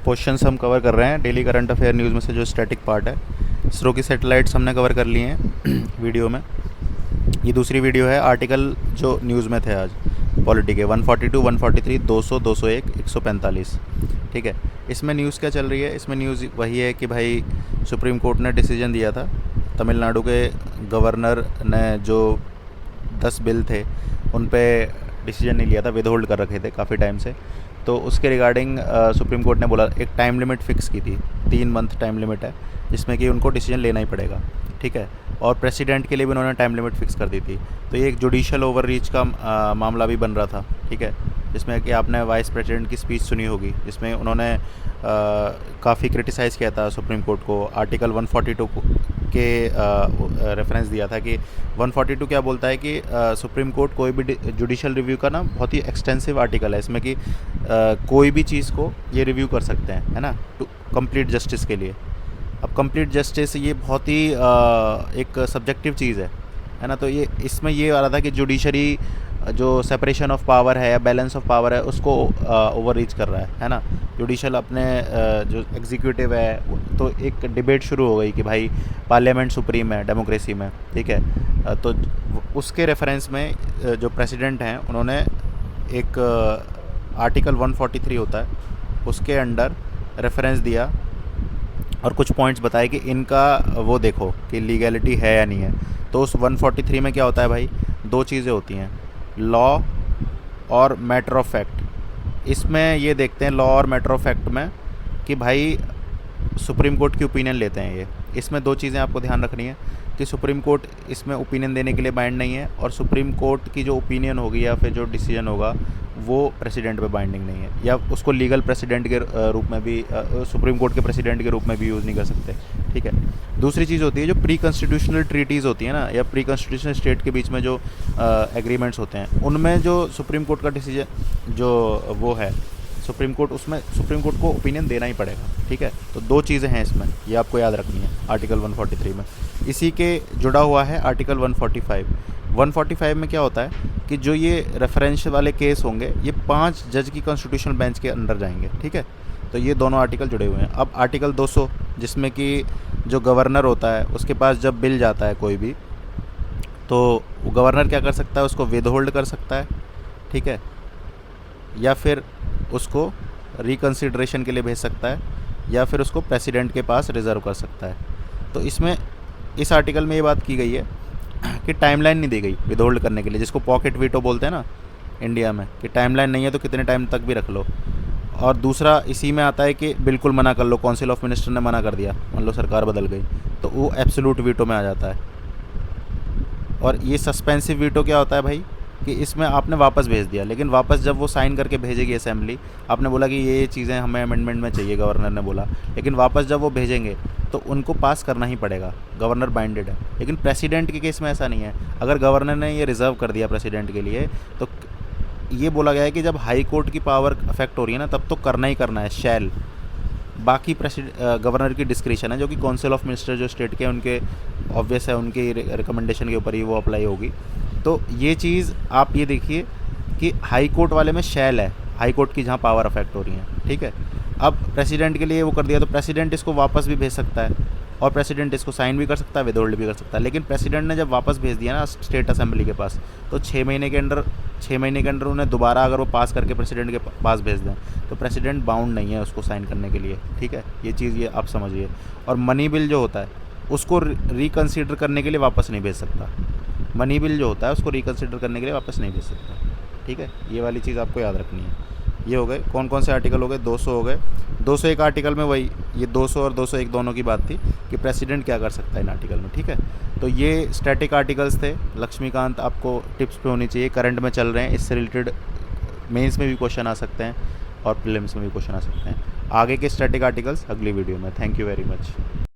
Questions हम cover कर रहे हैं डेली करंट अफेयर न्यूज़ में से जो स्टैटिक पार्ट है। इसरो की सैटेलाइट्स हमने कवर कर लिए हैं वीडियो में। ये दूसरी वीडियो है आर्टिकल जो न्यूज़ में थे आज पॉलिटी के 142, 143, 200, 201, 145। ठीक है, इसमें न्यूज़ क्या चल रही है? इसमें न्यूज़ वही है कि भाई सुप्रीम कोर्ट ने डिसीजन दिया था, तमिलनाडु के गवर्नर ने जो 10 बिल थे उन पे डिसीजन नहीं लिया था, विद होल्ड कर रखे थे काफ़ी टाइम से। तो उसके रिगार्डिंग सुप्रीम कोर्ट ने बोला, एक टाइम लिमिट फ़िक्स की थी, 3 मंथ टाइम लिमिट है जिसमें कि उनको डिसीजन लेना ही पड़ेगा। ठीक है, और प्रेसिडेंट के लिए भी उन्होंने टाइम लिमिट फ़िक्स कर दी थी। तो ये एक जुडिशल ओवर रीच का मामला भी बन रहा था। ठीक है, जिसमें कि आपने वाइस प्रेसिडेंट की स्पीच सुनी होगी, जिसमें उन्होंने काफ़ी क्रिटिसाइज़ किया था सुप्रीम कोर्ट को। आर्टिकल 142 के रेफरेंस दिया था कि 142 क्या बोलता है कि सुप्रीम कोर्ट कोई भी जुडिशल रिव्यू का ना बहुत ही एक्सटेंसिव आर्टिकल है इसमें कि कोई भी चीज़ को ये रिव्यू कर सकते हैं, है ना, टू कंप्लीट जस्टिस के लिए। अब कंप्लीट जस्टिस ये बहुत ही एक सब्जेक्टिव चीज़ है ना। तो ये इसमें ये आ रहा था कि जुडिशरी जो सेपरेशन ऑफ पावर है या बैलेंस ऑफ पावर है उसको ओवर रीच कर रहा है ना। जुडिशल अपने जो एग्जीक्यूटिव है, तो एक डिबेट शुरू हो गई कि भाई पार्लियामेंट सुप्रीम है डेमोक्रेसी में। ठीक है, तो उसके रेफरेंस में जो प्रेसिडेंट हैं उन्होंने एक आर्टिकल 143 होता है उसके अंडर रेफरेंस दिया और कुछ पॉइंट्स बताए कि इनका वो देखो कि लीगैलिटी है या नहीं है। तो उस 143 में क्या होता है भाई, दो चीज़ें होती हैं, लॉ और मैटर ऑफ फैक्ट। इसमें ये देखते हैं लॉ और मैटर ऑफ फैक्ट में कि भाई सुप्रीम कोर्ट की ओपिनियन लेते हैं ये। इसमें दो चीज़ें आपको ध्यान रखनी है कि सुप्रीम कोर्ट इसमें ओपिनियन देने के लिए बाइंड नहीं है, और सुप्रीम कोर्ट की जो ओपिनियन होगी या फिर जो डिसीजन होगा वो प्रेसिडेंट पे बाइंडिंग नहीं है, या उसको लीगल प्रेसिडेंट के रूप में भी सुप्रीम कोर्ट के प्रेसिडेंट के रूप में भी यूज़ नहीं कर सकते। ठीक है, दूसरी चीज़ होती है जो प्री कॉन्स्टिट्यूशनल ट्रीटीज़ होती है ना, या प्री कॉन्स्टिट्यूशनल स्टेट के बीच में जो एग्रीमेंट्स होते हैं, उनमें जो सुप्रीम कोर्ट का डिसीजन जो वो है सुप्रीम कोर्ट, उसमें सुप्रीम कोर्ट को ओपिनियन देना ही पड़ेगा। ठीक है, तो दो चीज़ें हैं इसमें, ये आपको याद रखनी है आर्टिकल 143 में। इसी के जुड़ा हुआ है आर्टिकल 145। 145 में क्या होता है कि जो ये रेफरेंस वाले केस होंगे ये 5 जज की कॉन्स्टिट्यूशनल बेंच के अंडर जाएंगे। ठीक है, तो ये दोनों आर्टिकल जुड़े हुए हैं। अब आर्टिकल 200 जिसमें कि जो गवर्नर होता है उसके पास जब बिल जाता है कोई भी, तो वो गवर्नर क्या कर सकता है, उसको विद होल्ड कर सकता है। ठीक है, या फिर उसको रिकन्सिडरेशन के लिए भेज सकता है, या फिर उसको प्रेसिडेंट के पास रिज़र्व कर सकता है। तो इसमें इस आर्टिकल में ये बात की गई है कि टाइमलाइन नहीं दी गई विद होल्ड करने के लिए, जिसको पॉकेट वीटो बोलते हैं ना इंडिया में, कि टाइमलाइन नहीं है तो कितने टाइम तक भी रख लो। और दूसरा इसी में आता है कि बिल्कुल मना कर लो, काउंसिल ऑफ मिनिस्टर ने मना कर दिया, मान लो सरकार बदल गई, तो वो एब्सोल्यूट वीटो में आ जाता है। और ये सस्पेंसिव वीटो क्या होता है भाई, कि इसमें आपने वापस भेज दिया, लेकिन वापस जब वो साइन करके भेजेगी असेंबली, आपने बोला कि ये चीज़ें हमें अमेंडमेंट में चाहिए, गवर्नर ने बोला, लेकिन वापस जब वो भेजेंगे तो उनको पास करना ही पड़ेगा, गवर्नर बाइंडेड है। लेकिन प्रेसिडेंट के केस में ऐसा नहीं है। अगर गवर्नर ने ये रिज़र्व कर दिया प्रेसिडेंट के लिए, तो ये बोला गया है कि जब हाई कोर्ट की पावर अफेक्ट हो रही है ना, तब तो करना ही करना है, शैल। बाकी गवर्नर की डिस्क्रिशन है, जो कि काउंसिल ऑफ मिनिस्टर जो स्टेट के, उनके ऑब्वियस है, उनकी रिकमेंडेशन के ऊपर ही वो अप्लाई होगी। तो ये चीज़ आप ये देखिए कि हाई कोर्ट वाले में शैल है, हाई कोर्ट की जहाँ पावर अफेक्ट हो रही है। ठीक है, अब प्रेसिडेंट के लिए वो कर दिया तो प्रेसिडेंट इसको वापस भी भेज सकता है, और प्रेसिडेंट इसको साइन भी कर सकता है, विद होल्ड भी कर सकता है। लेकिन प्रेसिडेंट ने जब वापस भेज दिया ना स्टेट असेंबली के पास, तो 6 महीने के अंदर उन्हें दोबारा अगर वो पास करके प्रेसिडेंट के पास भेज दें, तो प्रेसिडेंट बाउंड नहीं है उसको साइन करने के लिए। ठीक है, ये चीज़ ये आप समझिए। और मनी बिल जो होता है उसको रिकन्सिडर करने के लिए वापस नहीं भेज सकता, मनी बिल जो होता है उसको रिकन्सिडर करने के लिए वापस नहीं भेज सकता। ठीक है, ये वाली चीज़ आपको याद रखनी है। ये हो गए कौन कौन से आर्टिकल हो गए, 200 हो गए। 201 आर्टिकल में वही ये 200 और 201 दोनों की बात थी कि प्रेसिडेंट क्या कर सकता है इन आर्टिकल में। ठीक है, तो ये स्टैटिक आर्टिकल्स थे। लक्ष्मीकांत आपको टिप्स पे होनी चाहिए, करंट में चल रहे हैं, इससे रिलेटेड मेंस में भी क्वेश्चन आ सकते हैं और प्रीलिम्स में भी क्वेश्चन आ सकते हैं। आगे के स्टैटिक आर्टिकल्स अगली वीडियो में। Thank you very much.